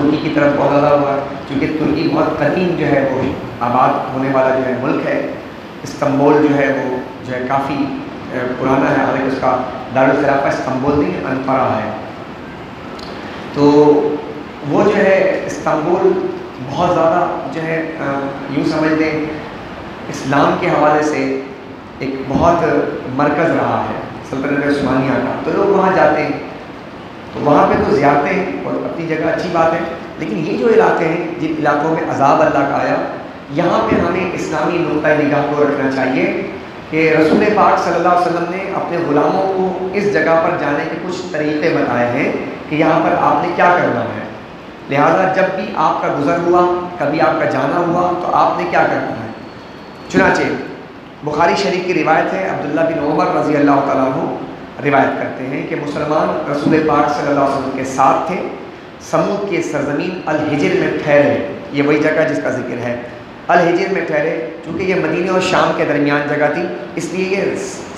ترکی کی طرف بہت زیادہ ہوا ہے، چونکہ ترکی بہت قدیم جو ہے وہ آباد ہونے والا جو ہے ملک ہے۔ استنبول جو ہے وہ جو ہے کافی پرانا ہے، حالانکہ اس کا دارالخلافہ استنبول نہیں انقرہ ہے۔ تو وہ جو ہے استنبول بہت زیادہ جو ہے یوں سمجھ لیں اسلام کے حوالے سے ایک بہت مرکز رہا ہے سلطنت عثمانیہ کا، تو لوگ وہاں جاتے ہیں، تو وہاں پہ تو زیارتیں ہیں اور اپنی جگہ اچھی بات ہے، لیکن یہ جو علاقے ہیں جن علاقوں میں عذاب اللہ کا آیا، یہاں پہ ہمیں اسلامی نقطۂ نگاہ کو رکھنا چاہیے کہ رسول پاک صلی اللہ علیہ وسلم نے اپنے غلاموں کو اس جگہ پر جانے کے کچھ طریقے بتائے ہیں کہ یہاں پر آپ نے کیا کرنا ہے، لہٰذا جب بھی آپ کا گزر ہوا، کبھی آپ کا جانا ہوا، تو آپ نے کیا کرنا ہے۔ چنانچہ بخاری شریف کی روایت ہے، عبداللہ بن عمر رضی اللہ تعالیٰ عنہ روایت کرتے ہیں کہ مسلمان رسول پاک صلی اللہ علیہ وسلم کے ساتھ تھے، سمود کی سرزمین الحجر میں ٹھہرے، یہ وہی جگہ جس کا ذکر ہے، الحجر میں ٹھہرے، چونکہ یہ مدینہ اور شام کے درمیان جگہ تھی، اس لیے یہ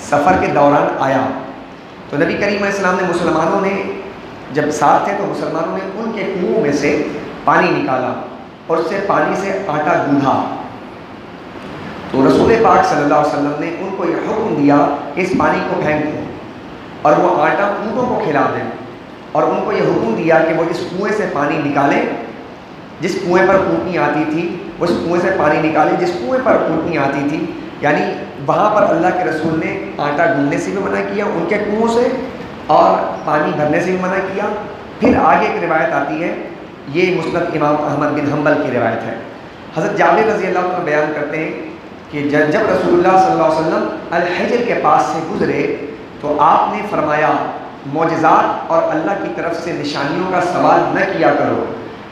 سفر کے دوران آیا۔ تو نبی کریم علیہ السلام نے مسلمانوں نے جب ساتھ تھے تو مسلمانوں نے ان کے کنوؤں میں سے پانی نکالا اور اس سے پانی سے آٹا گوندھا، تو رسول پاک صلی اللہ علیہ وسلم نے ان کو یہ حکم دیا کہ اس پانی کو پھینک دو اور وہ آٹا اونٹوں کو کھلا دیں، اور ان کو یہ حکم دیا کہ وہ اس کنویں سے پانی نکالیں، جس کنویں پر اونٹنی آتی تھی وہ اس کنویں سے پانی نکالیں جس کنویں پر اونٹنی آتی تھی، یعنی وہاں پر اللہ کے رسول نے آٹا گوندھنے سے بھی منع کیا ان کے کنووں سے، اور پانی بھرنے سے بھی منع کیا۔ پھر آگے ایک روایت آتی ہے، یہ مسند امام احمد بن حنبل کی روایت ہے، حضرت جابر رضی اللہ عنہ بیان کرتے ہیں کہ جب رسول اللہ صلی اللہ علیہ وسلم الحجر کے پاس سے گزرے تو آپ نے فرمایا معجزات اور اللہ کی طرف سے نشانیوں کا سوال نہ کیا کرو۔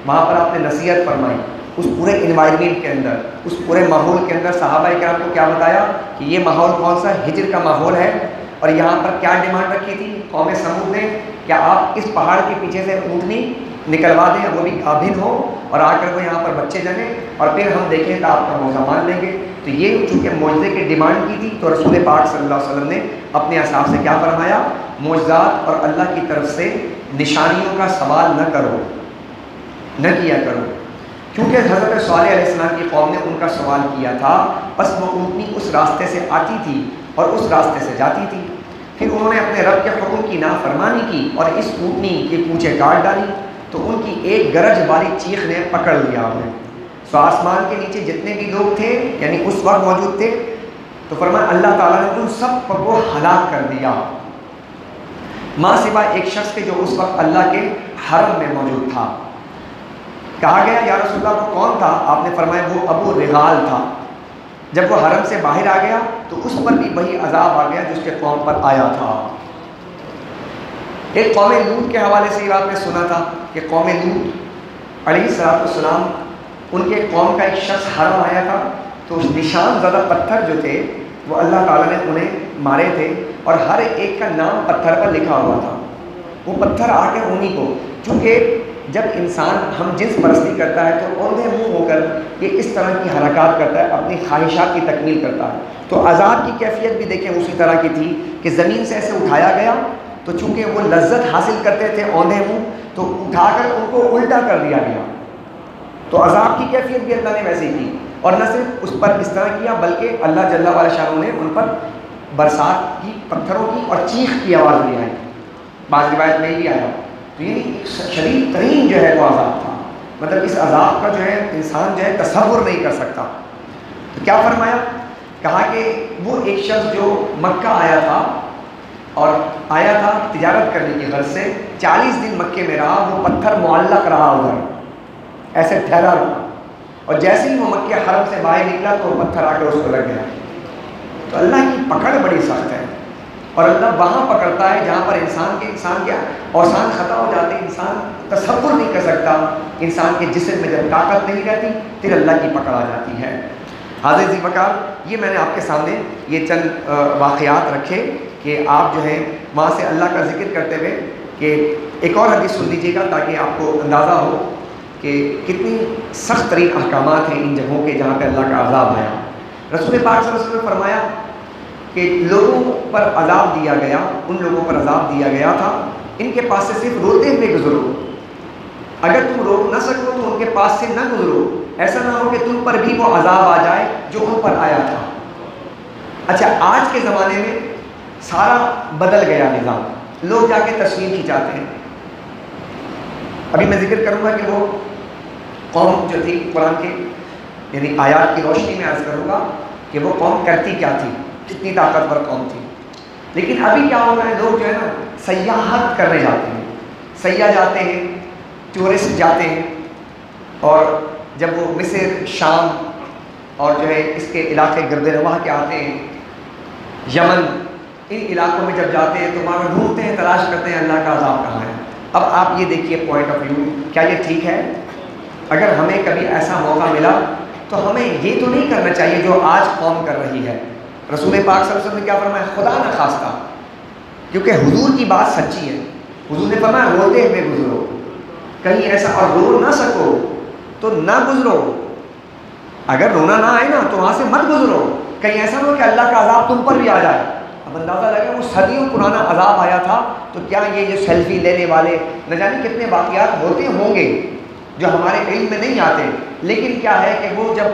وہاں پر آپ نے نصیحت فرمائی، اس پورے انوائرمنٹ کے اندر، اس پورے ماحول کے اندر صحابہ کرام کو کیا بتایا کہ یہ ماحول کون سا ہجر کا ماحول ہے، اور یہاں پر کیا ڈیمانڈ رکھی تھی قوم سمود نے، کیا آپ اس پہاڑ کے پیچھے سے اونٹنی نکلوا دیں، وہ بھی گابھن ہو اور آ کر وہ یہاں پر بچے جنیں، اور پھر ہم دیکھیں تو آپ کا موضوع مان لیں گے۔ تو یہ چونکہ معجزے کی ڈیمانڈ کی تھی تو رسول پاک صلی اللہ علیہ وسلم نے اپنے اصحاب سے کیا فرمایا، معجزات اور اللہ کی طرف سے نشانیوں کا سوال نہ کرو، نہ کیا کرو، کیونکہ حضرت صالح علیہ السلام کی قوم نے ان کا سوال کیا تھا، بس وہ اونٹنی اس راستے سے آتی تھی اور اس راستے سے جاتی تھی، پھر انہوں نے اپنے رب کے حکم کی نافرمانی کی اور اس اونٹنی کی پونچھیں کاٹ ڈالی، تو ان کی ایک گرج والی چیخ نے پکڑ لیا انہیں۔ سو آسمان کے نیچے جتنے بھی لوگ تھے یعنی اس وقت موجود تھے، تو فرمایا اللہ تعالیٰ نے ان سب کو ہلاک کر دیا، ماں سوائے ایک شخص کے جو اس وقت اللہ کے حرم میں موجود تھا۔ کہا گیا یا رسول اللہ وہ کون تھا؟ آپ نے فرمایا وہ ابو رغال تھا۔ جب وہ حرم سے باہر آ گیا تو اس پر بھی وہی عذاب آ گیا جو اس کے قوم پر آیا تھا۔ ایک قوم لوط کے حوالے سے یہ آپ نے سنا تھا کہ قوم لوط علیہ السلام ان کے قوم کا ایک شخص حرم آیا تھا، تو اس نشان زدہ پتھر جو تھے وہ اللہ تعالیٰ نے انہیں مارے تھے، اور ہر ایک کا نام پتھر پر لکھا ہوا تھا۔ وہ پتھر آ کے انہیں کو، چونکہ جب انسان ہم جنس پرستی کرتا ہے تو اوندھے منہ ہو کر یہ اس طرح کی حرکات کرتا ہے، اپنی خواہشات کی تکمیل کرتا ہے، تو عذاب کی کیفیت بھی دیکھیں اسی طرح کی تھی کہ زمین سے ایسے اٹھایا گیا، تو چونکہ وہ لذت حاصل کرتے تھے اوندھے منہ، تو اٹھا کر ان کو الٹا کر دیا گیا، تو عذاب کی کیفیت بھی اللہ نے ویسے کی، اور نہ صرف اس پر اس طرح کیا بلکہ اللہ جل وعلا شانہ نے ان پر برسات کی، پتھروں کی اور چیخ کی آواز بھی آئی، بعض روایت میں بھی آیا۔ تو یہ شدید ترین جو ہے وہ عذاب تھا، مطلب اس عذاب کا جو ہے انسان جو ہے تصور نہیں کر سکتا۔ تو کیا فرمایا؟ کہا کہ وہ ایک شخص جو مکہ آیا تھا اور آیا تھا تجارت کرنے کی غرض سے، 40 دن مکے میں رہا، وہ پتھر معلق رہا ادھر ایسے ٹھہرا رہا، اور جیسے ہی وہ مکہ حرم سے باہر نکلا تو وہ پتھر آ کر اس کو لگ گیا۔ تو اللہ کی پکڑ بڑی سخت ہے، اور اللہ وہاں پکڑتا ہے جہاں پر انسان کے اوسان خطا ہو جاتے ہیں، انسان تصور نہیں کر سکتا، انسان کے جسم میں جب طاقت نہیں رہتی پھر اللہ کی پکڑ آ جاتی ہے۔ حاضر ذی وقار، یہ میں نے آپ کے سامنے یہ چند واقعات رکھے کہ آپ جو ہے وہاں سے اللہ کا ذکر کرتے ہوئے کہ ایک اور حدیث سن لیجیے گا تاکہ آپ کو اندازہ ہو کہ کتنی سخت ترین احکامات ہیں ان جگہوں کے جہاں پہ اللہ کا عذاب آیا۔ رسول پاک صلی اللہ علیہ وسلم نے فرمایا کہ لوگوں پر عذاب دیا گیا، ان لوگوں پر عذاب دیا گیا تھا، ان کے پاس سے صرف روتے ہوئے گزرو، اگر تم روک نہ سکو تو ان کے پاس سے نہ گزرو، ایسا نہ ہو کہ تم پر بھی وہ عذاب آ جائے جو ان پر آیا تھا۔ اچھا، آج کے زمانے میں سارا بدل گیا نظام، لوگ جا کے تصویر کھنچاتے ہیں۔ ابھی میں ذکر کروں گا کہ وہ قوم جو تھی قرآن کے یعنی آیات کی روشنی میں عرض کروں گا کہ وہ قوم کرتی کیا تھی، کتنی طاقتور قوم تھی۔ لیکن ابھی کیا ہوتا ہے، لوگ جو ہے نا سیاحت کرنے جاتے ہیں، سیاح جاتے ہیں، ٹورسٹ جاتے ہیں، اور جب وہ مصر، شام اور جو ہے اس کے علاقے گرد رواح کے آتے ہیں، یمن، ان علاقوں میں جب جاتے ہیں تو وہاں ڈھونڈتے ہیں، تلاش کرتے ہیں اللہ کا عذاب کہاں ہے۔ اب آپ یہ دیکھیے پوائنٹ آف ویو، کیا یہ ٹھیک ہے؟ اگر ہمیں کبھی ایسا موقع ملا تو ہمیں یہ تو نہیں کرنا چاہیے جو آج قوم کر رہی ہے۔ رسول پاک صلی اللہ علیہ وسلم نے کیا فرمایا؟ خدا نہ خواستہ، کیونکہ حضور کی بات سچی ہے، حضور نے فرمایا روتے ہوئے گزرو، کہیں ایسا اور رو نہ سکو تو نہ گزرو، اگر رونا نہ آئے نا تو وہاں سے مت گزرو، کہیں ایسا نہ ہو کہ اللہ کا عذاب تم پر بھی آ جائے۔ اب اندازہ لگے وہ صدیوں پرانا عذاب آیا تھا، تو کیا یہ جو سیلفی لینے والے نہ جانے کتنے واقعات ہوتے ہوں گے جو ہمارے علم میں نہیں آتے، لیکن کیا ہے کہ وہ جب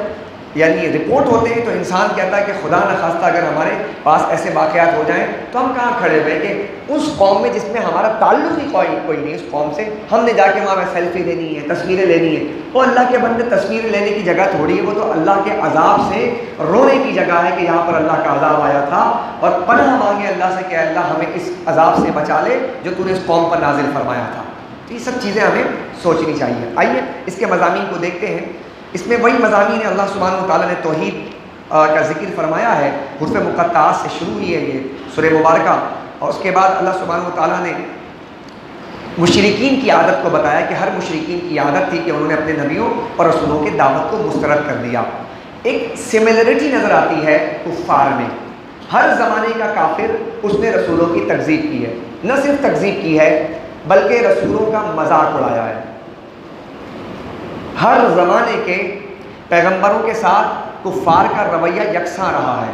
یعنی رپورٹ ہوتے ہیں تو انسان کہتا ہے کہ خدا نہ خواستہ اگر ہمارے پاس ایسے واقعات ہو جائیں تو ہم کہاں کھڑے ہوئے کہ اس قوم میں جس میں ہمارا تعلق ہی کوئی نہیں، اس قوم سے ہم نے جا کے وہاں سیلفی لینی ہے، تصویریں لینی ہے۔ وہ اللہ کے بندے تصویریں لینے کی جگہ تھوڑی ہے، وہ تو اللہ کے عذاب سے رونے کی جگہ ہے کہ یہاں پر اللہ کا عذاب آیا تھا، اور پناہ مانگے اللہ سے کہ اللہ ہمیں اس عذاب سے بچا لے جو تو نے اس قوم پر نازل فرمایا تھا۔ تو یہ سب چیزیں ہمیں سوچنی چاہیے۔ آئیے اس کے مضامین کو دیکھتے ہیں۔ اس میں وہی مضامین اللہ سبحانہ و تعالیٰ نے توحید کا ذکر فرمایا ہے، حروف مقطعات سے شروع ہوئی ہے یہ سورہ مبارکہ، اور اس کے بعد اللہ سبحانہ و تعالیٰ نے مشرکین کی عادت کو بتایا کہ ہر مشرکین کی عادت تھی کہ انہوں نے اپنے نبیوں اور رسولوں کے دعوت کو مسترد کر دیا۔ ایک سملرٹی نظر آتی ہے کفار میں، ہر زمانے کا کافر اس نے رسولوں کی تکذیب کی ہے، نہ صرف تکذیب کی ہے بلکہ رسولوں کا مذاق اڑایا ہے۔ ہر زمانے کے پیغمبروں کے ساتھ کفار کا رویہ یکساں رہا ہے،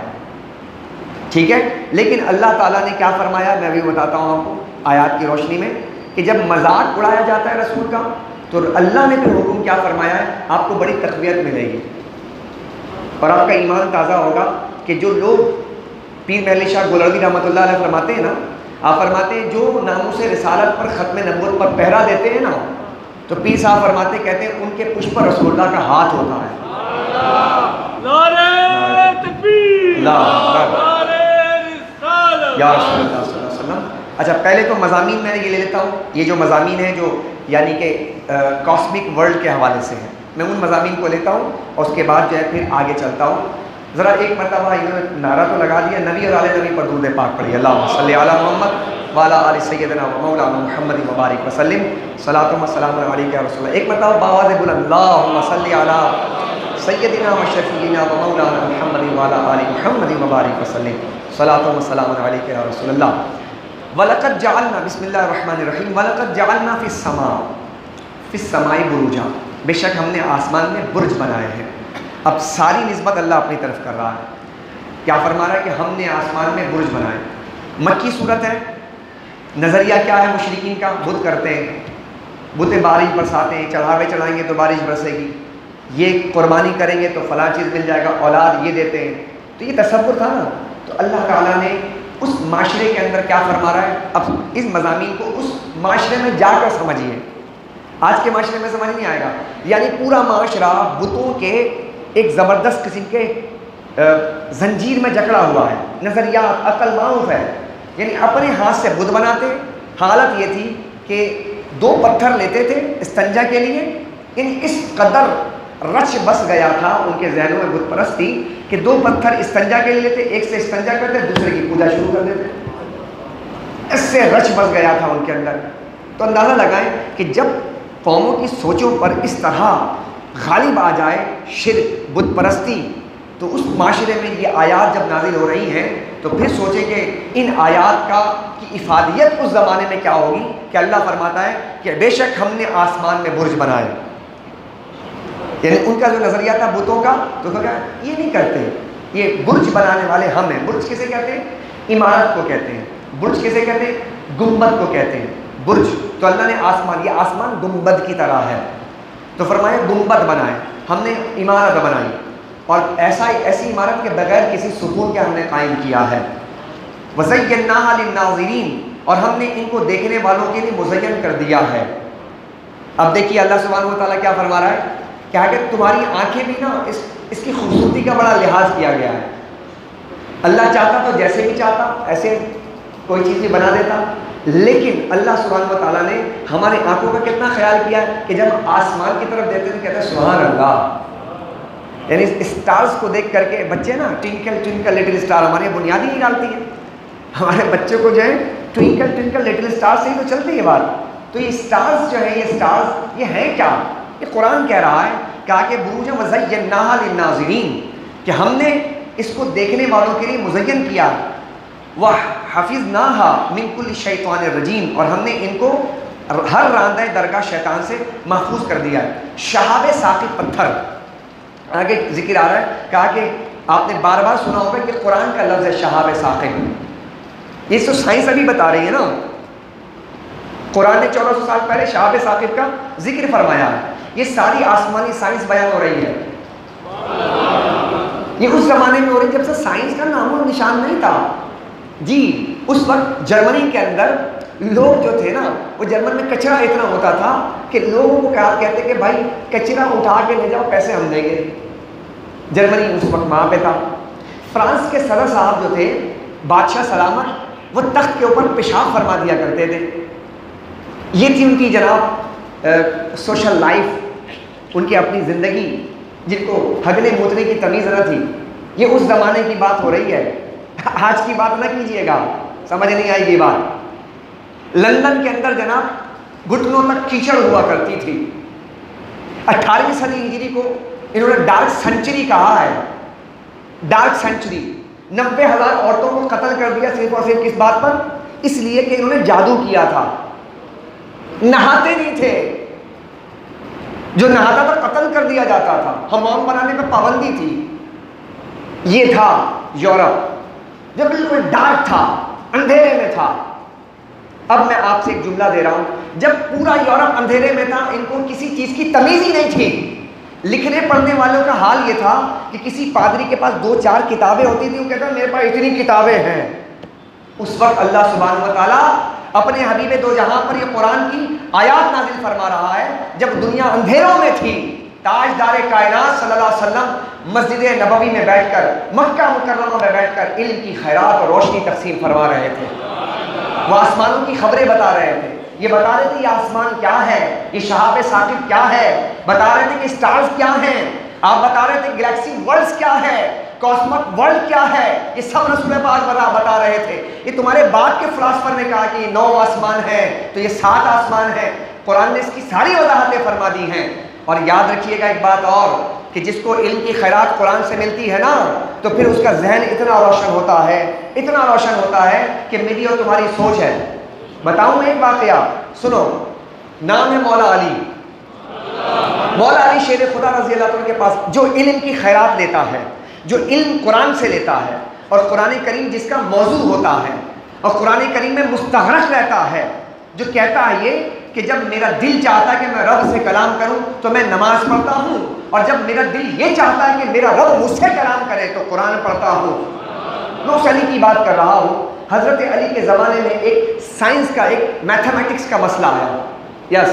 ٹھیک ہے، لیکن اللہ تعالیٰ نے کیا فرمایا میں بھی بتاتا ہوں آپ کو آیات کی روشنی میں، کہ جب مذاق اڑایا جاتا ہے رسول کا تو اللہ نے پھر حکم کیا فرمایا ہے، آپ کو بڑی تقویت ملے گی اور آپ کا ایمان تازہ ہوگا کہ جو لوگ پیر محلی شاہ گولردی رحمۃ اللہ علیہ فرماتے ہیں نا، آپ فرماتے ہیں جو ناموس رسالت پر ختم نبوت پر پہرا دیتے ہیں نا، تو پیر صاحب فرماتے کہتے ہیں ان کے پشت پر رسول اللہ کا ہاتھ ہوتا ہے۔ نعرہ تکبیر، یا رسول اللہ صلی اللہ علیہ وسلم۔ اچھا، پہلے تو مضامین میں یہ لے لیتا ہوں، یہ جو مضامین ہیں جو یعنی کہ کاسمک ورلڈ کے حوالے سے ہیں، میں ان مضامین کو لیتا ہوں اور اس کے بعد جو ہے پھر آگے چلتا ہوں۔ ذرا ایک مرتبہ انہوں نے نعرہ تو لگا دیا، نبی اور آل نبی پر درود پاک پڑھی، اللہم صلی علی محمد وعلی آل سیدنا و مولانا محمد مبارک وسلم، صلاۃ و سلام علیک یا رسول اللہ۔ ایک مرتبہ بآواز بلند، اللہم صلی علی سیدنا و شفیعنا و مولانا محمد وعلی آل محمد مبارک وسلم، صلاۃ و سلام علیک یا رسول اللہ۔ وَلَقَدْ جَعَلْنَا، بسم اللہ الرحمن الرحیم، وَلَقَدْ جَعَلْنَا فِي السَّمَاءِ بُرُوجًا، بے شک ہم نے آسمان میں برج بنائے ہیں۔ اب ساری نسبت اللہ اپنی طرف کر رہا ہے، کیا فرما رہا ہے کہ ہم نے آسمان میں برج بنائے۔ مکی صورت ہے، نظریہ کیا ہے مشرکین کا؟ بت کرتے ہیں، بت بارش برساتے ہیں، چڑھاوے چڑھائیں گے تو بارش برسے گی، یہ قربانی کریں گے تو فلاں چیز مل جائے گا، اولاد یہ دیتے ہیں، تو یہ تصور تھا نا۔ تو اللہ تعالیٰ نے اس معاشرے کے اندر کیا فرما رہا ہے، اب اس مضامین کو اس معاشرے میں جا کر سمجھیے، آج کے معاشرے میں سمجھ نہیں آئے گا۔ یعنی پورا معاشرہ بتوں کے ایک زبردست قسم کے زنجیر میں جکڑا ہوا ہے، نظریات، عقل معروف ہے، یعنی اپنے ہاتھ سے بت بناتے۔ حالت یہ تھی کہ 2 پتھر لیتے تھے استنجا کے لیے، یعنی اس قدر رچ بس گیا تھا ان کے ذہنوں میں بت پرستی کہ 2 پتھر استنجا کے لیے لیتے، ایک سے استنجا کرتے دوسرے کی پوجا شروع کر دیتے، اس سے رچ بس گیا تھا ان کے اندر۔ تو اندازہ لگائیں کہ جب قوموں کی سوچوں پر اس طرح غالب آ جائے شرک، بت پرستی، تو اس معاشرے میں یہ آیات جب نازل ہو رہی ہیں تو پھر سوچیں کہ ان آیات کی افادیت اس زمانے میں کیا ہوگی کہ اللہ فرماتا ہے کہ بے شک ہم نے آسمان میں برج بنائے۔ یعنی ان کا جو نظریہ تھا بتوں کا، تو کہا یہ نہیں کرتے، یہ برج بنانے والے ہم ہیں۔ برج کسے کہتے ہیں؟ عمارت کو کہتے ہیں۔ برج کسے کہتے ہیں؟ گنبد کو کہتے ہیں۔ برج تو اللہ نے آسمان، یہ آسمان گنبد کی طرح ہے، تو فرمایا گنبد بنائے، ہم نے عمارت بنائی، اور ایسی عمارت کے بغیر کسی ستون کے ہم نے قائم کیا ہے۔ وَزَيَّنَّاهَا لِلنَّاظِرِينَ، اور ہم نے ان کو دیکھنے والوں کے لیے مزین کر دیا ہے۔ اب دیکھیے اللہ سبحانہ و تعالیٰ کیا فرما رہا ہے، کیا کہ تمہاری آنکھیں بھی نا اس کی خوبصورتی کا بڑا لحاظ کیا گیا ہے۔ اللہ چاہتا تو جیسے بھی چاہتا ایسے کوئی چیز بھی بنا دیتا، لیکن اللہ سبحانہ و تعالیٰ نے ہماری آنکھوں کا کتنا خیال کیا ہے کہ جب آسمان کی طرف دیکھتے ہیں کہتے ہیں سبحان اللہ، یعنی اسٹارز کو دیکھ کر کے بچے نا ٹوئنکل ٹوئنکل لٹل اسٹار، ہماری بنیادی ہی ڈالتی ہے، ہمارے بچوں کو جو ہے ٹوئنکل ٹوئنکل لٹل اسٹار سے ہی تو چلتی ہے بات۔ تو یہ اسٹارز جو ہے، یہ اسٹارز یہ ہیں کیا؟ یہ قرآن کہہ رہا ہے کہا کہ بروج وزیناها للناظرین، کہ ہم نے اس کو دیکھنے والوں کے لیے مزین کیا، وحفظناها من کل شیطان الرجیم، اور ہم نے ان کو ہر راندہ درگاہ شیطان سے محفوظ کر دیا ہے۔ شہاب ثاقب پتھر، آگے ذکر آ رہا ہے، کہا کہ آپ نے بار بار سنا ہوگا کہ قرآن کا لفظ ہے شہاب ثاقب، یہ تو سائنس ابھی بتا رہی ہے نا، قرآن نے 1400 سال پہلے شہاب ثاقب کا ذکر فرمایا ہے، یہ ساری آسمانی سائنس بیان ہو رہی ہے، یہ اس زمانے میں ہو رہی جب سے سائنس کا نام و نشان نہیں تھا جی۔ اس وقت جرمنی کے اندر لوگ جو تھے نا، وہ جرمن میں کچرا اتنا ہوتا تھا کہ لوگوں کو کہتے کہ بھائی کچرا اٹھا کے لے جاؤ، پیسے ہم دیں گے۔ جرمنی اس وقت وہاں پہ تھا۔ فرانس کے صدر صاحب جو تھے بادشاہ سلامت، وہ تخت کے اوپر پیشاب فرما دیا کرتے تھے، یہ تھی ان کی جناب سوشل لائف، ان کی اپنی زندگی، جن کو ہگنے موتنے کی تمیز نہ تھی۔ یہ اس زمانے کی بات ہو رہی ہے، آج کی بات نہ کیجئے گا، سمجھ نہیں آئے گی بات۔ لندن کے اندر جناب گھٹنوں تک کیچڑ ہوا کرتی تھی۔ 18ویں صدی ہجری کو انہوں نے ڈارک سینچری کہا ہے، ڈارک سینچری۔ 90,000 عورتوں کو قتل کر دیا صرف اور صرف کس بات پر؟ اس لیے کہ انہوں نے جادو کیا تھا، نہاتے نہیں تھے، جو نہاتا تھا قتل کر دیا جاتا تھا، حمام بنانے میں پابندی تھی۔ یہ تھا یورپ جو بالکل ڈارک تھا، اندھیرے میں تھا۔ اب میں آپ سے ایک جملہ دے رہا ہوں، جب پورا یورپ اندھیرے میں تھا، ان کو کسی چیز کی تمیز ہی نہیں تھی۔ لکھنے پڑھنے والوں کا حال یہ تھا کہ کسی پادری کے پاس 2-4 کتابیں ہوتی تھیں، وہ کہتا میرے پاس اتنی کتابیں ہیں۔ اس وقت اللہ سبحانہ و تعالیٰ اپنے حبیب دو جہاں پر یہ قرآن کی آیات نازل فرما رہا ہے، جب دنیا اندھیروں میں تھی۔ تاجدار کائنات صلی اللہ علیہ وسلم مسجد نبوی میں بیٹھ کر، مکہ مکرمہ میں بیٹھ کر علم کی خیرات اور روشنی تقسیم فرما رہے تھے، وہ آسمانوں کی خبریں بتا رہے تھے، یہ بتا رہے تھے یہ آسمان کیا ہے، یہ شہاب ثاقب کیا ہے، بتا رہے تھے کہ اسٹارز کیا ہیں، آپ بتا رہے تھے گلیکسی ورلڈز کیا ہے، کاسمک ورلڈ کیا ہے، یہ سب رسول پاک بتا رہے تھے۔ یہ تمہارے بعد کے فلاسفر نے کہا کہ یہ 9 آسمان ہے تو یہ 7 آسمان ہے، قرآن نے اس کی ساری وضاحتیں فرما دی ہیں۔ اور یاد رکھیے گا ایک بات اور، کہ جس کو علم کی خیرات قرآن سے ملتی ہے نا، تو پھر اس کا ذہن اتنا روشن ہوتا ہے، اتنا روشن ہوتا ہے کہ میری اور تمہاری سوچ ہے۔ بتاؤں میں ایک واقعہ، سنو، نام ہے مولا علی۔ مولا علی شیر خدا رضی اللہ عنہ کے پاس جو علم کی خیرات لیتا ہے، جو علم قرآن سے لیتا ہے، اور قرآن کریم جس کا موضوع ہوتا ہے اور قرآن کریم میں مستغرق رہتا ہے، جو کہتا ہے یہ کہ جب میرا دل چاہتا ہے کہ میں رب سے کلام کروں تو میں نماز پڑھتا ہوں، اور جب میرا دل یہ چاہتا ہے کہ میرا رب مجھ سے کلام کرے تو قرآن پڑھتا ہوں۔ میں اس علی کی بات کر رہا ہوں۔ حضرت علی کے زمانے میں ایک سائنس کا، ایک میتھمیٹکس کا مسئلہ آیا۔ یس،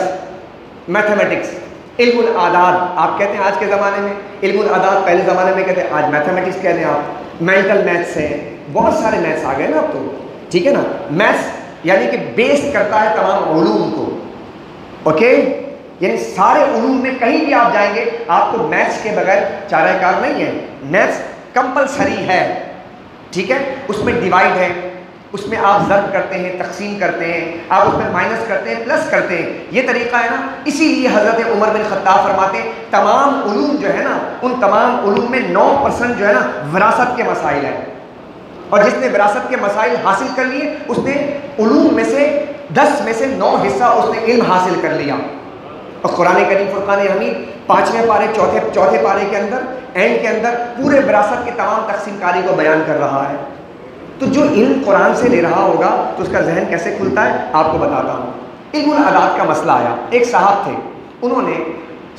میتھمیٹکس، علم الاعداد آپ کہتے ہیں آج کے زمانے میں، علم الاعداد پہلے زمانے میں کہتے ہیں، آج میتھمیٹکس کہتے ہیں آپ، مینٹل میتھس ہے، بہت سارے میتھس آ گئے نا اب تو، ٹھیک ہے نا۔ میتھس یعنی کہ بیس کرتا ہے تمام علوم کو، اوکے، یعنی سارے علوم میں کہیں بھی آپ جائیں گے آپ کو میتھس کے بغیر چارہ کار نہیں ہے، میتھس کمپلسری ہے، ٹھیک ہے۔ اس میں ڈیوائڈ ہے، اس میں آپ ضرب کرتے ہیں، تقسیم کرتے ہیں، آپ اس میں مائنس کرتے ہیں، پلس کرتے ہیں، یہ طریقہ ہے نا۔ اسی لیے حضرت عمر بن خطاب فرماتے ہیں تمام علوم جو ہے نا، ان تمام علوم میں 9% جو ہے نا وراثت کے مسائل ہیں، اور جس نے وراثت کے مسائل حاصل کر لیے اس نے علوم میں سے 10 میں سے 9 حصہ اس نے علم حاصل کر لیا۔ اور قرآن کریم فرقان حمید 5ویں پارے چوتھے پارے کے اندر، اینڈ کے اندر پورے وراثت کی تمام تقسیم کاری کو بیان کر رہا ہے۔ تو جو علم قرآن سے لے رہا ہوگا تو اس کا ذہن کیسے کھلتا ہے آپ کو بتاتا ہوں۔ علم العداد کا مسئلہ آیا. ایک صاحب تھے, انہوں نے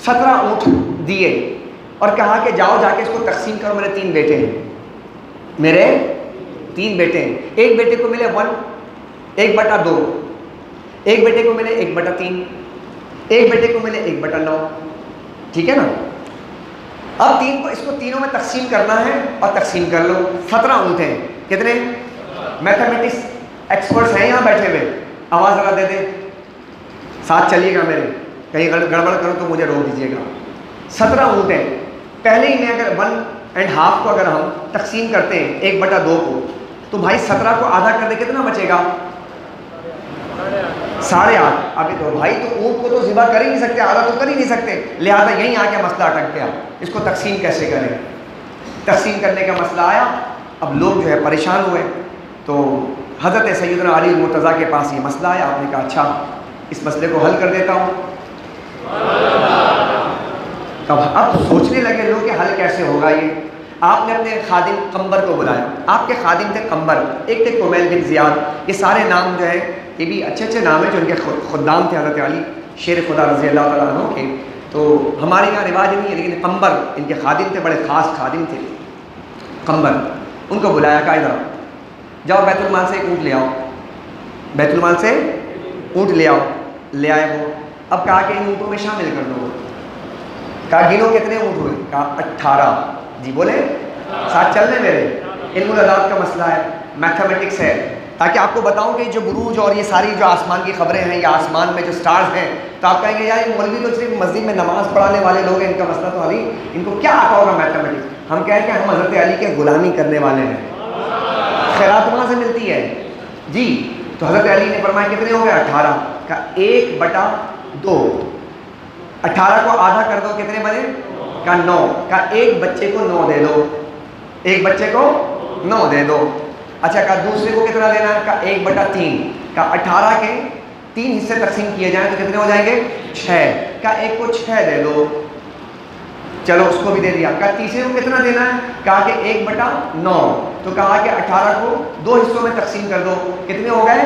17 اونٹ دیے اور کہا کہ جاؤ جا کے اس کو تقسیم کرو, میرے 3 بیٹے ہیں, میرے 3 بیٹے ہیں, ایک بیٹے کو ملے 1/2, ایک بیٹے کو ملے 1/3, ایک بیٹے کو ملے 1/9. ٹھیک ہے نا. اب 3 کو اس کو تینوں میں تقسیم کرنا ہے اور تقسیم کر لو. 17 اونٹ ہیں. کتنے؟ میتھمیٹکس ایکسپرٹس ہیں یہاں بیٹھے ہوئے, آواز ذرا دے دیں, ساتھ چلیے گا میرے, کہیں گڑبڑ کرو تو مجھے روک دیجیے گا. 17 اونٹ ہیں. پہلے ہی میں اگر 1.5 کو اگر ہم تقسیم کرتے ہیں 1/2 کو, تو بھائی 17 کو آدھا کر دے کتنا بچے گا؟ 8.5. ابھی تو بھائی تو اونٹ کو تو ذبح کر ہی نہیں سکتے, آدھا تو کر ہی نہیں سکتے, لہٰذا یہیں آ کے مسئلہ اٹک گیا. اس کو تقسیم کیسے کریں؟ تقسیم کرنے کا مسئلہ آیا. اب لوگ جو ہے پریشان ہوئے, تو حضرت سیدنا علی المرتضیٰ کے پاس یہ مسئلہ آیا. آپ نے کہا اچھا اس مسئلے کو حل کر دیتا ہوں. اب سوچنے لگے لوگ کہ حل کیسے ہوگا یہ. آپ نے اپنے خادم قمبر کو بلایا. آپ کے خادم تھے قمبر, ایک تھے کمیل بن زیاد. یہ سارے نام جو ہے یہ بھی اچھے اچھے نام ہیں جو ان کے خدام تھے حضرت علی شیر خدا رضی اللہ تعالیٰ عنہ کے. تو ہمارے یہاں رواج نہیں ہے, لیکن قمبر ان کے خادم تھے, بڑے خاص خادم تھے قمبر. ان کو بلایا, کہا ادھر جاؤ بیت المال سے ایک اونٹ لے آؤ, بیت المال سے اونٹ لے آؤ. لے آئے وہ. اب کہا کہ ان اونٹوں میں شامل کر دو. کہا گنو کتنے اونٹ ہوئے؟ کہا 18. جی بولے, ساتھ چل رہے میرے. علم العداد کا مسئلہ ہے, میتھمیٹکس ہے, تاکہ آپ کو بتاؤں کہ جو بروج اور یہ ساری جو آسمان کی خبریں ہیں یا آسمان میں جو سٹارز ہیں, تو آپ کہیں گے یار یہ مولوی تو صرف مسجد میں نماز پڑھانے والے لوگ ہیں, ان کا مسئلہ تو علی ان کو کیا آتا ہوگا میتھمیٹکس. ہم کہیں کہ ہم حضرت علی کے غلامی کرنے والے ہیں, خیرات وہاں سے ملتی ہے جی. تو حضرت علی نے فرمایا کتنے ہو گئے؟ 18. کا 1/2. 18 کو آدھا کر دو, کتنے بنے؟ کا 9. کا ایک بچے کو 9 دے دو, ایک بچے کو 9 دے دو. اچھا کہا دوسرے کو کتنا دینا ہے؟ کا 1/3. کا 18 کے 3 حصے تقسیم کیے جائیں تو کتنے ہو جائیں گے؟ 6. کا ایک کو 6 دے دو. چلو اس کو بھی دے دیا. کہا تیسرے کو کتنا دینا ہے؟ کہا کہ 1/9. تو کہا کہ 18 کو 2 حصوں میں تقسیم کر دو. کتنے ہو گئے؟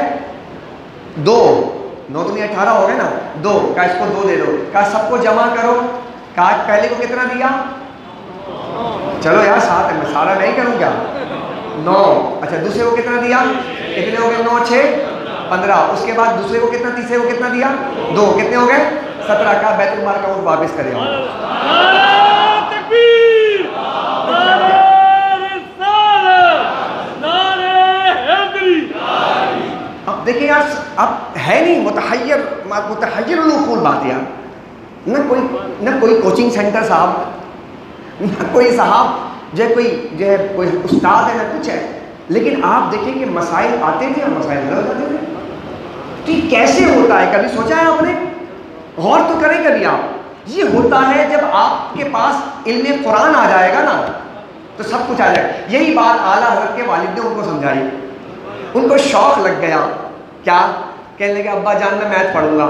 2. 9 دنیا 18 ہو گئے نا, 2. کہا اس کو 2 دے دو. کہا سب کو جمع کرو. کہا پہلے کو کتنا دیا؟ چلو یار ساتھ میں سارا نہیں کروں کیا؟ 9. اچھا دوسرے کو کتنا دیا؟ کتنے ہو گئے؟ 9 6 15. اس کے بعد دوسرے کو کتنا, تیسرے کو کتنا دیا؟ 2. کتنے ہو گئے؟ 17. کا بیت المال کا اونٹ واپس کرے آؤ. اب دیکھیں یار, اب ہے نہیں متحیر العقول بات یار. نہ کوئی کوچنگ سینٹر صاحب, نہ کوئی صاحب جو ہے کوئی استاد ہے, نہ کچھ ہے. لیکن آپ دیکھیں کہ مسائل آتے تھے اور مسائل حل ہو جاتے تھے. کہ کیسے ہوتا ہے, کبھی سوچا ہے آپ نے؟ غور تو کریں کبھی آپ. یہ ہوتا ہے جب آپ کے پاس علم قرآن آ جائے گا نا تو سب کچھ آ جائے. یہی بات اعلیٰ حضرت کے والد نے ان کو سمجھائی. ان کو شوق لگ گیا. کیا کہنے لگے؟ ابا جان میں میتھ پڑھوں گا.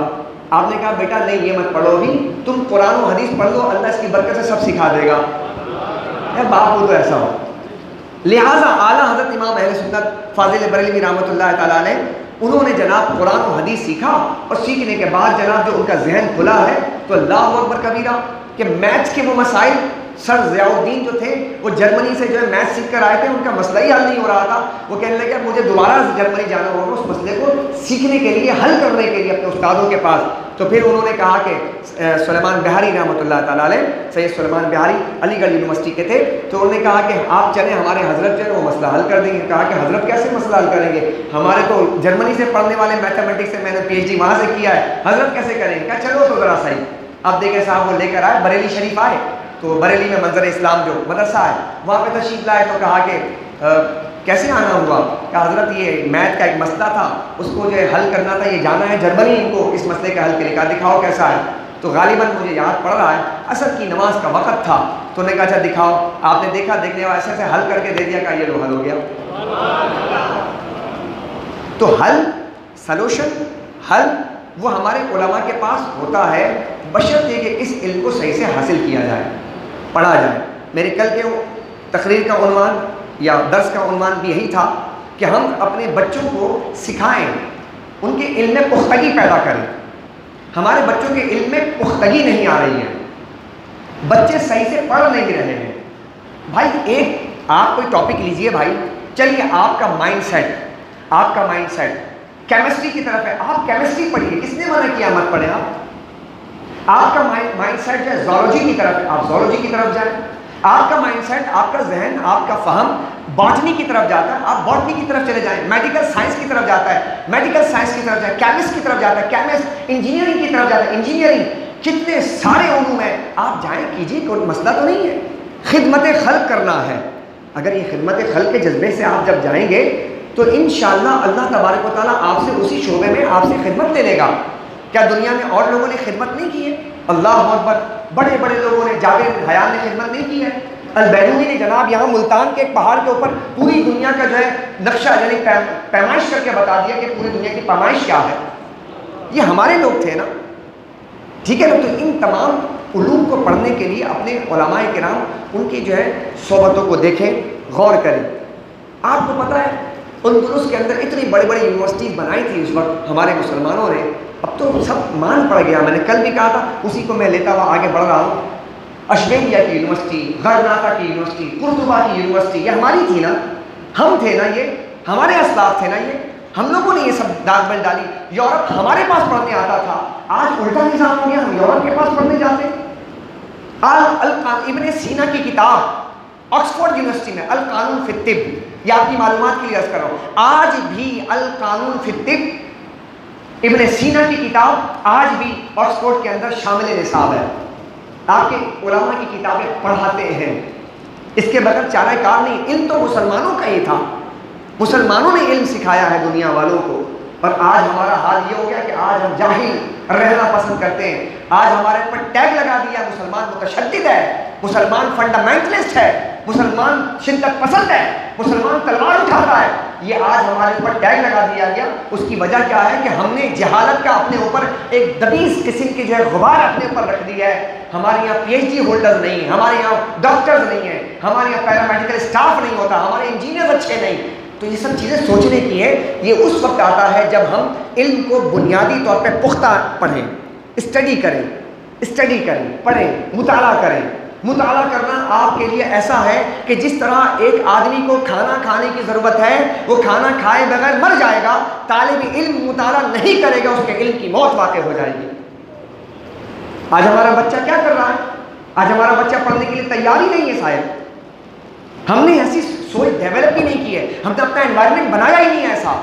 آپ نے کہا بیٹا نہیں یہ مت پڑھو بھی, تم قرآن و حدیث پڑھ لو, اللہ اس کی برکت سے سب سکھا دے گا. باپ ہو تو ایسا ہو. لہٰذا اعلیٰ حضرت امام اہل سنت فاضل بریلوی رحمۃ اللہ تعالیٰ علیہ, انہوں نے جناب قرآن و حدیث سیکھا, اور سیکھنے کے بعد جناب جو ان کا ذہن کھلا ہے تو اللہ اکبر کبیرہ, کہ میتھس کے وہ مسائل, سر ضیاء الدین جو تھے وہ جرمنی سے جو ہے میتھ سیکھ کر آئے تھے, ان کا مسئلہ ہی حل نہیں ہو رہا تھا. وہ کہنے لگے مجھے دوبارہ جرمنی جانا ہوگا اس مسئلے کو سیکھنے کے لیے, حل کرنے کے لیے اپنے استادوں کے پاس. تو پھر انہوں نے کہا کہ سلیمان بہاری رحمۃ اللہ تعالیٰ علیہ, سید سلیمان بہاری علی گڑھ یونیورسٹی کے تھے, تو انہوں نے کہا کہ آپ چلیں ہمارے حضرت جو ہے وہ مسئلہ حل کر دیں گے. کہا کہ حضرت کیسے مسئلہ حل کریں گے, ہمارے تو جرمنی سے پڑھنے والے میتھمیٹکس سے میں نے PhD وہاں سے کیا ہے, حضرت کیسے کریں گے؟ کہا چلو تو ذرا صحیح. اب دیکھیں صاحب وہ لے کر آئے, بریلی شریف آئے, تو بریلی میں منظر اسلام جو مدرسہ ہے وہاں پہ تشریف لائے. تو کہا کہ کیسے آنا ہوا؟ کہ حضرت یہ میتھ کا ایک مسئلہ تھا, اس کو جو ہے حل کرنا تھا, یہ جانا ہے جرمنی ان کو اس مسئلے کا حل کے لیے. کہا دکھاؤ کیسا ہے. تو غالباً مجھے یاد پڑ رہا ہے عصر کی نماز کا وقت تھا, تو نے کہا اچھا دکھاؤ. آپ نے دیکھا, دیکھنے والا ایسے ایسے حل کر کے دے دیا, کہ یہ لو حل ہو گیا. تو حل, سلوشن, حل وہ ہمارے علماء کے پاس ہوتا ہے, بشرطے کہ اس علم کو صحیح سے حاصل کیا جائے, پڑھا جائے. میرے کل کے تقریر کا عنوان یا درس کا عنوان بھی یہی تھا کہ ہم اپنے بچوں کو سکھائیں ان کے علم میں پختگی پیدا کریں. ہمارے بچوں کے علم میں پختگی نہیں آ رہی ہے, بچے صحیح سے پڑھ نہیں رہے ہیں. بھائی ایک آپ کوئی ٹاپک لیجئے بھائی, چلیے آپ کا مائنڈ سیٹ کیمسٹری کی طرف ہے, آپ کیمسٹری پڑھیے, کس نے منع کیا مت پڑھیں آپ کا مائنڈ سیٹ جو ہے زولوجی کی طرف ہے, آپ زولوجی کی طرف جائیں. آپ کا مائنڈ سیٹ, آپ کا ذہن, آپ کا فہم باٹنی کی طرف جاتا ہے, آپ باٹنی کی طرف چلے جائیں. میڈیکل سائنس کی طرف جاتا ہے, میڈیکل سائنس کی طرف جائیں. کیمسٹ کی طرف جاتا ہے, کیمسٹ. انجینئرنگ کی طرف جاتا ہے, انجینئرنگ. کتنے سارے علوم ہیں, آپ جائیں کیجیے, کوئی مسئلہ تو نہیں ہے. خدمت خلق کرنا ہے. اگر یہ خدمت خلق کے جذبے سے آپ جب جائیں گے تو انشاءاللہ اللہ تبارک و تعالیٰ آپ سے اسی شعبے میں آپ سے خدمت لے لے گا. کیا دنیا میں اور لوگوں نے خدمت نہیں کی ہے؟ اللہ اکبر, بڑے بڑے لوگوں نے, جابر بن حیان نے خدمت نہیں کی ہے. البیرونی نے جناب یہاں ملتان کے ایک پہاڑ کے اوپر پوری دنیا کا جو ہے نقشہ یعنی پیمائش کر کے بتا دیا کہ پوری دنیا کی پیمائش کیا ہے. یہ ہمارے لوگ تھے نا, ٹھیک ہے نا. تو ان تمام علوم کو پڑھنے کے لیے اپنے علماء کرام ان کی جو ہے صحبتوں کو دیکھیں, غور کریں. آپ کو پتہ ہے اندلس کے اندر اتنی بڑی بڑی یونیورسٹیز بنائی تھی اس وقت ہمارے مسلمانوں نے, اب تو سب مان پڑ گیا. میں نے کل بھی کہا تھا, اسی کو میں لیتا ہوا آگے بڑھ رہا ہوں. اشبیلیہ کی یونیورسٹی, غرناطہ کی یونیورسٹی, قرطبہ کی یونیورسٹی, یہ ہماری تھی نا, ہم تھے نا, یہ ہمارے اسلاف تھے نا, یہ ہم لوگوں نے یہ سب داغ بل ڈالی. یورپ ہمارے پاس پڑھنے آتا تھا, آج الٹا نظام ہو گیا, ہم یورپ کے پاس پڑھنے جاتے ہیں. ابن سینا کی کتاب آکسفورڈ یونیورسٹی میں القانون فی الطب, یہ آپ کی معلومات کے لیے عرض کر رہا ہوں, آج بھی القانون فی الطب ابن سینا کی کتاب آج بھی آکسفورڈ کے اندر شامل نصاب ہے. آپ کے علماء کی کتابیں پڑھاتے ہیں, اس کے بغیر چارہ کار نہیں. علم تو مسلمانوں کا ہی تھا, مسلمانوں نے علم سکھایا ہے دنیا والوں کو. اور آج ہمارا حال یہ ہو گیا کہ آج ہم جاہل رہنا پسند کرتے ہیں. آج ہمارے اوپر ٹیگ لگا دیا, مسلمان متشدد ہے, مسلمان فنڈامنٹلسٹ ہے, مسلمان شدت پسند ہے, مسلمان تلوار اٹھاتا ہے. یہ آج ہمارے اوپر ٹیگ لگا دیا گیا. اس کی وجہ کیا ہے کہ ہم نے جہالت کا اپنے اوپر ایک دبیز قسم کی جو ہے غبار اپنے اوپر رکھ دیا ہے. ہمارے یہاں پی ایچ ڈی ہولڈر نہیں ہیں, ہمارے یہاں ڈاکٹرز نہیں ہیں, ہمارے یہاں پیرامیڈیکل اسٹاف نہیں ہوتا, ہمارے انجینئر اچھے نہیں. تو یہ سب چیزیں سوچنے کی ہے. یہ اس وقت آتا ہے جب ہم علم کو بنیادی طور پہ پختہ پڑھیں, اسٹڈی کریں, پڑھیں, مطالعہ کریں. مطالعہ کرنا آپ کے لیے ایسا ہے کہ جس طرح ایک آدمی کو کھانا کھانے کی ضرورت ہے, وہ کھانا کھائے بغیر مر جائے گا. طالب علم مطالعہ نہیں کرے گا, اس کے علم کی موت واقع ہو جائے گی. آج ہمارا بچہ کیا کر رہا ہے؟ آج ہمارا بچہ پڑھنے کے لیے تیار ہی نہیں ہے صاحب. ہم نے ایسی سوچ ڈیولپ ہی نہیں کی ہے, ہم نے اپنا انوائرمنٹ بنایا ہی نہیں ہے ایسا.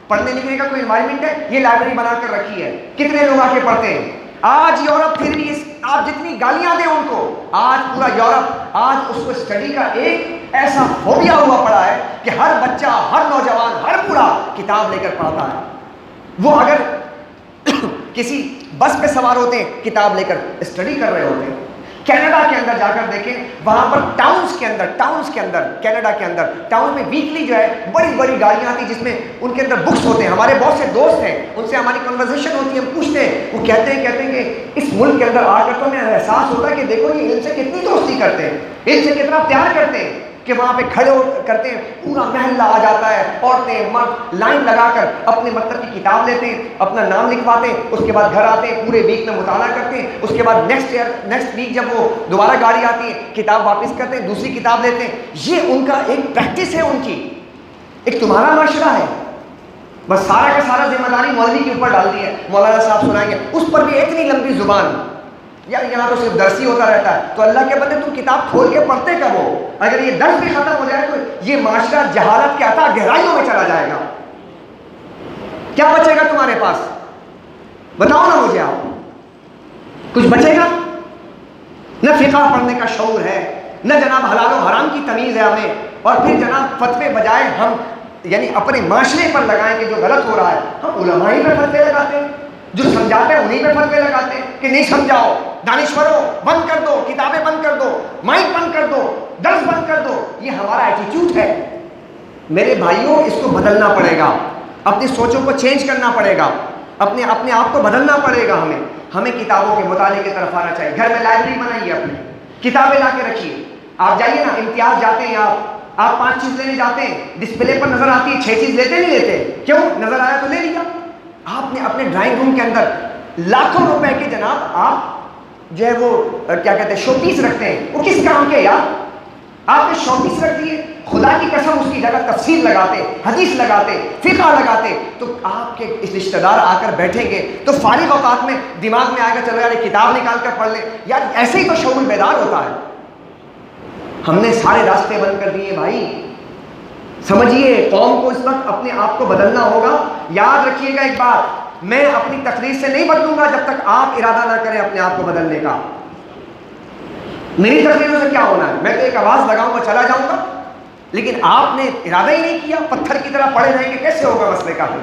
پڑھنے لکھنے کا کوئی انوائرمنٹ ہے؟ یہ لائبریری بنا کر رکھی ہے, کتنے لوگ آ کے پڑھتے ہیں. آج یورپ پھر بھی آپ جتنی گالیاں دیں ان کو, آج پورا یورپ آج اس کو اسٹڈی کا ایک ایسا فوبیا ہوا پڑا ہے کہ ہر بچہ, ہر نوجوان, ہر بوڑھا کتاب لے کر پڑھتا ہے. وہ اگر کسی بس پہ سوار ہوتے ہیں, کتاب لے کر اسٹڈی کر رہے ہوتے ہیں. کینیڈا کے اندر جا کر دیکھیں, وہاں پر ٹاؤنز کے اندر کینیڈا کے اندر ٹاؤن میں ویکلی جو ہے بڑی بڑی گاڑیاں آتی جس میں ان کے اندر بکس ہوتے ہیں. ہمارے بہت سے دوست ہیں, ان سے ہماری کنورزیشن ہوتی ہے, ہم پوچھتے ہیں, وہ کہتے ہیں کہ اس ملک کے اندر آ کر تو ہمیں احساس ہوتا ہے کہ دیکھو یہ علم سے کتنی دوستی کرتے ہیں, علم سے کتنا پیار کرتے ہیں, کہ وہاں پہ کھڑے کرتے ہیں, پورا محلہ آ جاتا ہے, عورتیں مرد لائن لگا کر اپنے مطلب کی کتاب لیتے ہیں, اپنا نام لکھواتے ہیں, اس کے بعد گھر آتے ہیں, پورے ویک میں مطالعہ کرتے ہیں, اس کے بعد نیکسٹ ویک جب وہ دوبارہ گاڑی آتی ہے کتاب واپس کرتے ہیں, دوسری کتاب لیتے ہیں. یہ ان کا ایک پریکٹس ہے, ان کی ایک تمہارا معاشرہ ہے. بس سارا کا سارا ذمہ داری مولوی کے اوپر ڈال دی ہے, مولانا صاحب سنائیں گے, اس پر بھی اتنی لمبی زبان. یار یہاں تو صرف درسی ہوتا رہتا ہے. تو اللہ کے بندے تم کتاب کھول کے پڑھتے کب ہو؟ اگر یہ درس بھی ختم ہو جائے تو یہ معاشرہ جہالت کے عطا گہرائیوں میں چلا جائے گا. کیا بچے گا تمہارے پاس؟ بتاؤ نا مجھے, آپ کچھ بچے گا؟ نہ فقہ پڑھنے کا شعور ہے, نہ جناب حلال و حرام کی تمیز ہے ہمیں. اور پھر جناب فتوے بجائے ہم یعنی اپنے معاشرے پر لگائیں کہ جو غلط ہو رہا ہے, ہم علماء ہی پہ فتوے لگاتے ہیں, جو سمجھاتے ہیں انہیں پہ فتوے لگاتے ہیں کہ نہیں سمجھاؤ, دانشوروں بند کر دو, کتابیں بند کر دو, مائک بند کر دو, درس بند کر دو. یہ ہمارا ایٹیٹیوڈ ہے. میرے بھائیوں, اس کو بدلنا پڑے گا, اپنی سوچوں کو چینج کرنا پڑے گا, اپنے آپ کو بدلنا پڑے گا. ہمیں کتابوں کے مطالعے کی طرف آنا چاہیے. گھر میں لائبریری بنائیے, اپنی کتابیں لا کے رکھیے. آپ جائیے نا, امتیاز جاتے ہیں آپ 5 چیز لینے جاتے ہیں, ڈسپلے پر نظر آتی ہے 6 چیز لیتے نہیں لیتے, کیوں؟ نظر آیا تو لے لیا. آپ نے اپنے ڈرائنگ روم کے اندر لاکھوں روپے کے جناب آپ جو ہے وہ کیا کہتے ہیں شو پیس رکھتے ہیں، وہ کس کام کے یار؟ آپ نے شو پیس رکھ دیے، خدا کی قسم اس کی جگہ تفسیر لگاتے، حدیث لگاتے، فقہ لگاتے، تو آپ کے اس رشتہ دار آ کر بیٹھیں گے تو فارغ اوقات میں دماغ میں آئے گا چلو یار یہ کتاب نکال کر پڑھ لیں، یار ایسے ہی تو شعور بیدار ہوتا ہے۔ ہم نے سارے راستے بند کر دیے بھائی، سمجھیے قوم کو اس وقت اپنے آپ کو بدلنا ہوگا۔ یاد رکھیے گا ایک بات، میں اپنی تقریر سے نہیں بدلوں گا جب تک آپ ارادہ نہ کریں اپنے آپ کو بدلنے کا۔ میری تقریروں سے کیا ہونا ہے؟ میں تو ایک آواز لگاؤں گا چلا جاؤں گا، لیکن آپ نے ارادہ ہی نہیں کیا، پتھر کی طرح پڑے رہیں گے، کیسے ہوگا مسئلے کا حل؟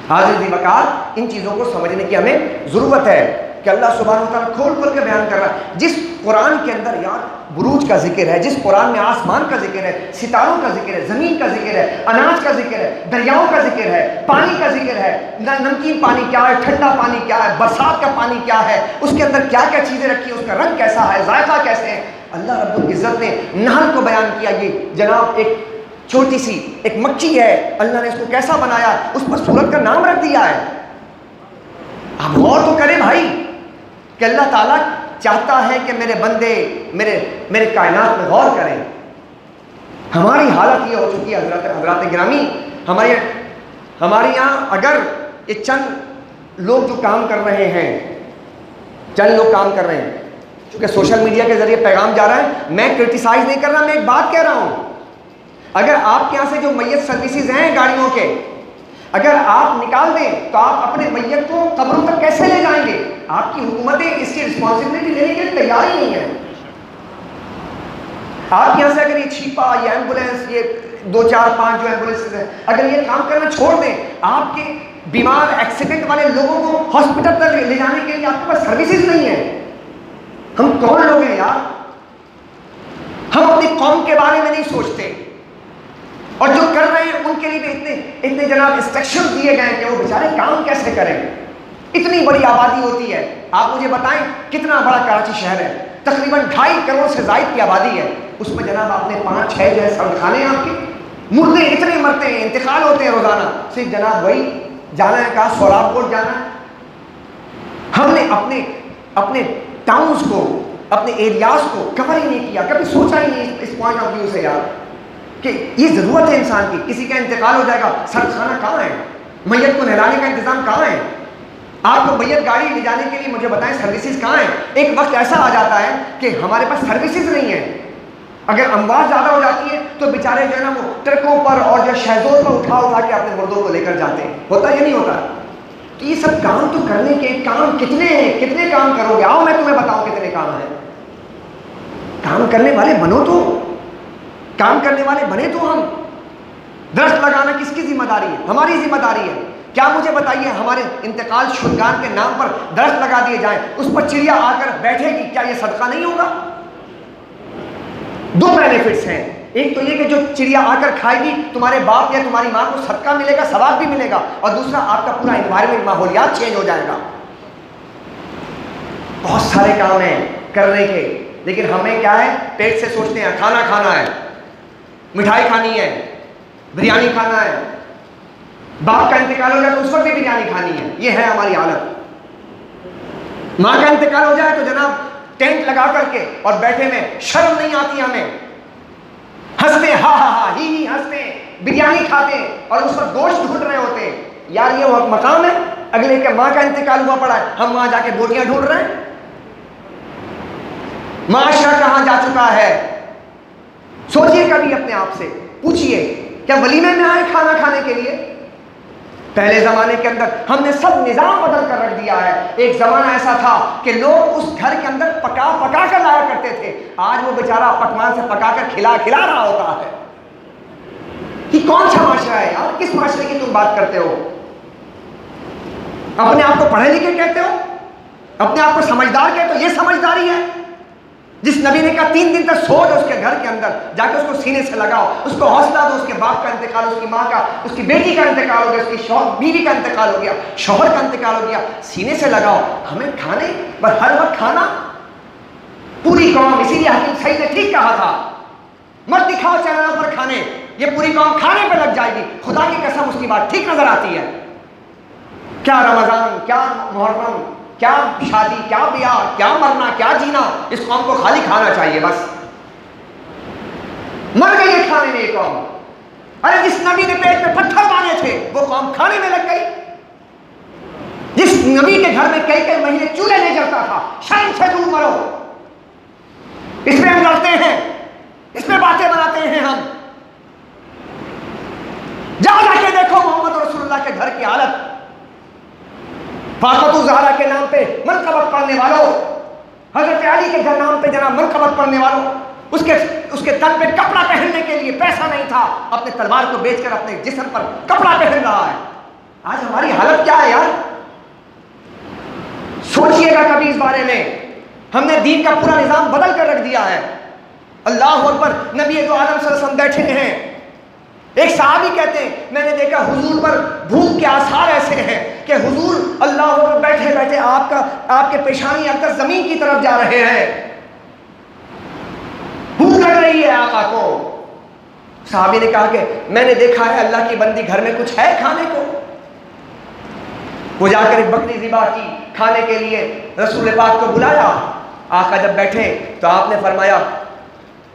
حاضر ذی وقار، ان چیزوں کو سمجھنے کی ہمیں ضرورت ہے کہ اللہ سبحانہ و تعالیٰ کھول کھول کے بیان کر رہا ہے۔ جس قرآن کے اندر یار بروج کا ذکر ہے، جس قرآن میں آسمان کا ذکر ہے، ستاروں کا ذکر ہے، زمین کا ذکر ہے، اناج کا ذکر ہے، دریاؤں کا ذکر ہے، پانی کا ذکر ہے، نمکین پانی کیا ہے، ٹھنڈا پانی کیا ہے، برسات کا پانی کیا ہے، اس کے اندر کیا کیا چیزیں رکھی ہیں، اس کا رنگ کیسا ہے، ذائقہ کیسے ہے، اللہ رب العزت نے نہر کو بیان کیا۔ یہ جناب ایک چھوٹی سی ایک مکھی ہے، اللہ نے اس کو کیسا بنایا، اس پر سورت کا نام رکھ دیا ہے۔ آپ غور تو کریں بھائی کہ اللہ تعالیٰ چاہتا ہے کہ میرے بندے میرے کائنات میں غور کریں۔ ہماری حالت یہ ہو چکی ہے حضرات گرامی، ہمارے یہاں اگر یہ چند لوگ جو کام کر رہے ہیں، چونکہ سوشل میڈیا کے ذریعے پیغام جا رہا ہے، میں کرٹیسائز نہیں کر رہا، میں ایک بات کہہ رہا ہوں، اگر آپ کے یہاں سے جو میت سروسز ہیں گاڑیوں کے، اگر آپ نکال دیں تو آپ اپنے میت کو قبروں تک کیسے لے جائیں گے؟ آپ کی حکومتیں اس کی رسپانسبلٹی لینے کے لیے تیار ہی نہیں ہے۔ آپ کے یہاں سے اگر یہ چھیپا، یہ ایمبولینس، یہ 2-4-5 جو ایمبولینس ہیں، اگر یہ کام کرنا چھوڑ دیں، آپ کے بیمار ایکسیڈنٹ والے لوگوں کو ہاسپٹل تک لے جانے کے لیے آپ کے پاس سروسز نہیں ہیں۔ ہم کون لوگ ہیں یار؟ ہم اپنی قوم کے بارے میں نہیں سوچتے، اور جو کر رہے ہیں ان کے لیے بھی اتنے جناب انسٹرکشن دیے گئے کہ وہ بیچارے کام کیسے کریں۔ اتنی بڑی آبادی ہوتی ہے، آپ مجھے بتائیں کتنا بڑا کراچی شہر ہے، تقریباً 2.5 کروڑ سے زائد کی آبادی ہے، اس میں جناب آپ نے 5-6 جو ہے سڑک خانے ہیں، آپ کے مردے اتنے مرتے ہیں، انتقال ہوتے ہیں روزانہ، صرف جناب وہی جانا ہے کہاں، سوراب کوٹ جانا ہے۔ ہم نے اپنے ٹاؤنز کو، اپنے ایریاز کو کور ہی نہیں کیا، کبھی سوچا ہی نہیں اس پوائنٹ آف ویو سے یار کہ یہ ضرورت ہے انسان کی۔ کسی کا انتقال ہو جائے گا، سڑک خانہ کہاں ہے؟ میت کو نہلانے کا انتظام کہاں ہے؟ آپ کو میت گاڑی لے جانے کے لیے مجھے بتائیں سروسز کہاں ہیں؟ ایک وقت ایسا آ جاتا ہے کہ ہمارے پاس سروسز نہیں ہیں، اگر اموات زیادہ ہو جاتی ہے تو بیچارے جو ہے نا وہ ٹرکوں پر اور جو شہزود پر اٹھا کے اپنے مردوں کو لے کر جاتے ہیں، ہوتا یا نہیں ہوتا؟ تو یہ سب کام تو کرنے کے کام کتنے ہیں، کتنے کام کرو گے؟ آؤ میں تمہیں بتاؤں کتنے کام ہیں۔ کام کرنے والے بنو، تو کام کرنے والے بنے تو ہم۔ درخت لگانا کس کی ذمہ داری ہے؟ ہماری ذمہ داری ہے۔ کیا مجھے بتائیے ہمارے انتقال شدگان کے نام پر درخت لگا دیے جائیں، اس پر چڑیا آ کر بیٹھے گی، کیا یہ صدقہ نہیں ہوگا؟ 2 بینیفٹس ہیں، ایک تو یہ کہ جو چڑیا آ کر کھائے گی تمہارے باپ یا تمہاری ماں کو صدقہ ملے گا، ثواب بھی ملے گا، اور دوسرا آپ کا پورا انوائرمنٹ، ماحولیات چینج ہو جائے گا۔ بہت سارے کام ہیں کرنے کے، لیکن ہمیں کیا ہے، پیٹ سے سوچتے ہیں کھانا کھانا ہے، مٹھائی کھانی ہے، بریانی کھانا ہے، باپ کا انتقال ہو جائے تو اس وقت بھی بریانی کھانی ہے۔ یہ ہے ہماری حالت۔ ماں کا انتقال ہو جائے تو جناب ٹینٹ لگا کر کے اور بیٹھے میں شرم نہیں آتی ہمیں، ہنستے ہا ہا ہا ہی ہی ہنستے، بریانی کھاتے اور اس وقت گوشت ڈھونڈ رہے ہوتے ہیں۔ یار یہ وہ مقام ہے اگلے کے ماں کا انتقال ہوا پڑا ہے، ہم وہاں جا کے بوٹیاں ڈھونڈ رہے ہیں۔ معاشرہ کہاں جا چکا ہے؟ سوچئے کبھی اپنے آپ سے، پوچھئے کیا ولیمے میں آئے کھانا کھانے کے لیے؟ پہلے زمانے کے اندر ہم نے سب نظام بدل کر رکھ دیا ہے۔ ایک زمانہ ایسا تھا کہ لوگ اس گھر کے اندر پکا کر لایا کرتے تھے، آج وہ بیچارہ پکوان سے پکا کر کھلا رہا ہوتا ہے۔ یہ کون سا معاشرہ ہے یار؟ کس معاشرے کی تم بات کرتے ہو؟ اپنے آپ کو پڑھے لکھے کہتے ہو، اپنے آپ کو سمجھدار کہتے ہو، یہ سمجھداری ہے؟ جس نبی نے کہا 3 دن تک سو جاؤ اس کے گھر کے اندر، جا کے اس کو سینے سے لگاؤ، اس کو حوصلہ دو، اس کے باپ کا انتقال، اس کی ماں کا، اس کی بیٹی کا انتقال ہو گیا، اس کی بیوی کا انتقال ہو گیا، شوہر کا انتقال ہو گیا، سینے سے لگاؤ۔ ہمیں کھانے پر ہر وقت کھانا، پوری قوم، اسی لیے حکیم صحیح نے ٹھیک کہا تھا، مت دکھاؤ چینلوں پر کھانے، یہ پوری قوم کھانے پہ لگ جائے گی۔ خدا کی قسم اس کی بات ٹھیک نظر آتی ہے۔ کیا رمضان، کیا محرم، کیا شادی، کیا بیاہ، کیا مرنا، کیا جینا، اس قوم کو خالی کھانا چاہیے بس. مر گئی ہے کھانے میں یہ قوم. ارے جس نبی نے پیٹ میں پتھر مارے تھے وہ قوم کھانے میں لگ گئی. جس نبی کے گھر میں کئی کئی مہینے چولہے نہیں جلتا تھا، شرم سے دور مرو. اس میں ہم لڑتے ہیں، اس میں باتیں بناتے ہیں ہم. جا کے دیکھو محمد رسول اللہ کے گھر کی حالت. فاطمہ الزہرا کے نام پہ منقبت پڑھنے والوں، حضرت علی کے گھر نام پہ جناب منقبت پڑھنے والوں، اس کے تن پہ کپڑا پہننے کے لیے پیسہ نہیں تھا، اپنے تلوار کو بیچ کر اپنے جسم پر کپڑا پہن رہا ہے. آج ہماری حالت کیا ہے یار؟ سوچئے گا کبھی اس بارے میں. ہم نے دین کا پورا نظام بدل کر رکھ دیا ہے. اللہ اکبر. نبی دو عالم صلی اللہ علیہ وسلم بیٹھے ہیں. ایک صحابی کہتے ہیں میں نے دیکھا حضور پر بھوک کے آثار ایسے ہیں کہ حضور اللہ اکبر بیٹھے بیٹھے آپ کے پیشانی اکثر زمین کی طرف جا رہے ہیں. بھوک لگ رہی ہے آقا کو. صحابی نے کہا کہ میں نے دیکھا ہے اللہ کی بندی گھر میں کچھ ہے کھانے کو. وہ جا کر ایک بکری ذبح کی کھانے کے لیے، رسول پاک کو بلایا. آقا جب بیٹھے تو آپ نے فرمایا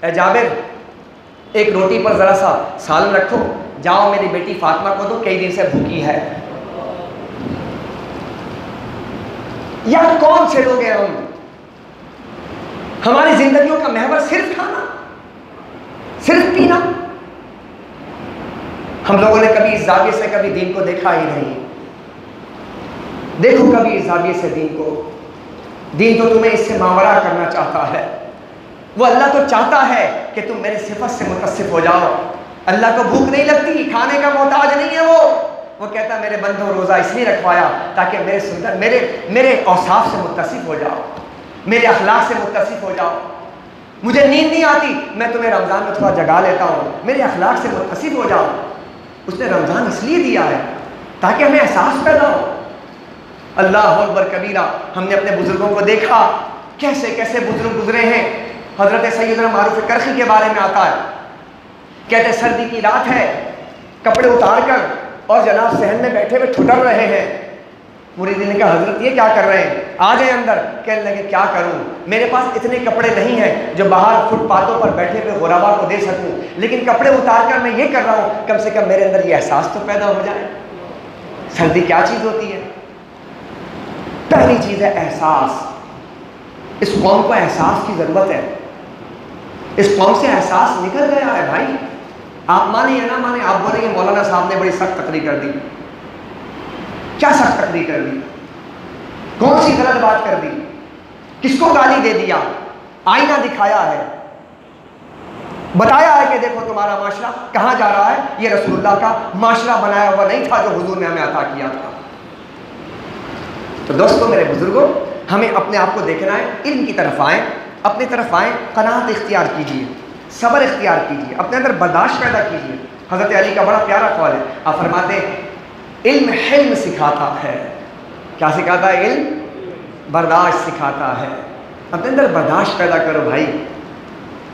اے جابر ایک روٹی پر ذرا سا سالن رکھو، جاؤ میری بیٹی فاطمہ کو دو، کئی دن سے بھوکی ہے. یار کون سے لوگ ہیں ہم؟ ہماری زندگیوں کا محور صرف کھانا، صرف پینا. ہم لوگوں نے کبھی اس زاویے سے کبھی دین کو دیکھا ہی نہیں. دیکھو کبھی اس زاویے سے دین کو. دین تو تمہیں اس سے ماورا کرنا چاہتا ہے. وہ اللہ تو چاہتا ہے کہ تم میرے صفت سے متصف ہو جاؤ. اللہ کو بھوک نہیں لگتی، کھانے کا محتاج نہیں ہے وہ کہتا میرے بندوں روزہ اس لیے رکھوایا تاکہ میرے اوصاف سے متصف ہو جاؤ، میرے اخلاق سے متصف ہو جاؤ. مجھے نیند نہیں آتی، میں تمہیں رمضان میں تھوڑا جگا لیتا ہوں، میرے اخلاق سے متصف ہو جاؤ. اس نے رمضان اس لیے دیا ہے تاکہ ہمیں احساس پیدا ہو. اللہ اکبر کبیرہ. ہم نے اپنے بزرگوں کو دیکھا کیسے کیسے بزرگ گزرے ہیں. حضرت سیدنا معروف کرخی کے بارے میں آتا ہے، کہتے سردی کی رات ہے، کپڑے اتار کر اور جناب صحن میں بیٹھے ہوئے ٹھٹر رہے ہیں. مریدین نے کہا حضرت یہ کیا کر رہے ہیں؟ آ جائیں اندر. کہنے لگے کیا کروں، میرے پاس اتنے کپڑے نہیں ہیں جو باہر فٹ پاتھوں پر بیٹھے ہوئے غربا کو دے سکوں، لیکن کپڑے اتار کر میں یہ کر رہا ہوں کم سے کم میرے اندر یہ احساس تو پیدا ہو جائے. سردی کیا چیز ہوتی ہے؟ پہلی چیز ہے احساس. اس قوم کو احساس کی ضرورت ہے. اس قوم سے احساس نکل گیا ہے بھائی. آپ مانیں یا نہ مانیں، آپ بولیں گے مولانا صاحب نے بڑی سخت تقریر کر دی. کیا سخت تقریر کر دی؟ کون سی غلط بات کر دی؟ کس کو گالی دے دیا؟ آئینہ دکھایا ہے، بتایا ہے کہ دیکھو تمہارا معاشرہ کہاں جا رہا ہے. یہ رسول اللہ کا معاشرہ بنایا ہوا نہیں تھا جو حضور نے ہمیں عطا کیا تھا. تو دوستو میرے بزرگوں، ہمیں اپنے آپ کو دیکھنا ہے. علم کی طرف آئیں، اپنی طرف آئیں، قناعت اختیار کیجیے، صبر اختیار کیجیے، اپنے اندر برداشت پیدا کیجیے. حضرت علی کا بڑا پیارا قول ہے. آپ فرماتے ہیں علم حلم سکھاتا ہے. کیا سکھاتا ہے؟ علم برداشت سکھاتا ہے. اپنے اندر برداشت پیدا کرو بھائی.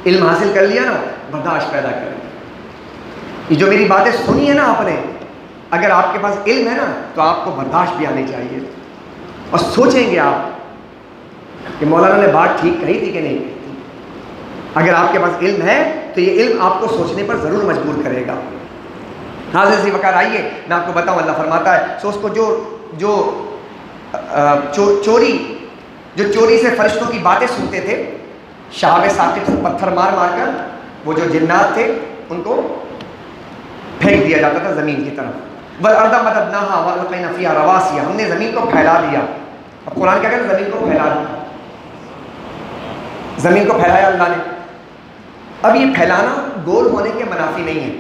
علم حاصل کر لیا نا، برداشت پیدا کرو. یہ جو میری باتیں سنی ہے نا آپ نے، اگر آپ کے پاس علم ہے نا تو آپ کو برداشت بھی آنی چاہیے. اور سوچیں گے آپ کہ مولانا نے بات ٹھیک کہی تھی کہ نہیں کہی تھی. اگر آپ کے پاس علم ہے تو یہ علم آپ کو سوچنے پر ضرور مجبور کرے گا. حاضر سی وقار آئیے میں آپ کو بتاؤں. اللہ فرماتا ہے سو اس کو جو چوری سے فرشتوں کی باتیں سنتے تھے، شہاب ثاقب سے پتھر مار مار کر وہ جو جنات تھے ان کو پھینک دیا جاتا تھا زمین کی طرف. وَالْأَرْضَ مَدَدْنَاهَا وَأَلْقَيْنَا فِيهَا رَوَاسِيَ. ہم نے زمین کو پھیلا دیا. اب قرآن کیا کہتا ہے؟ زمین کو پھیلا دیا. زمین کو پھیلایا اللہ نے. اب یہ پھیلانا گول ہونے کے منافی نہیں ہے.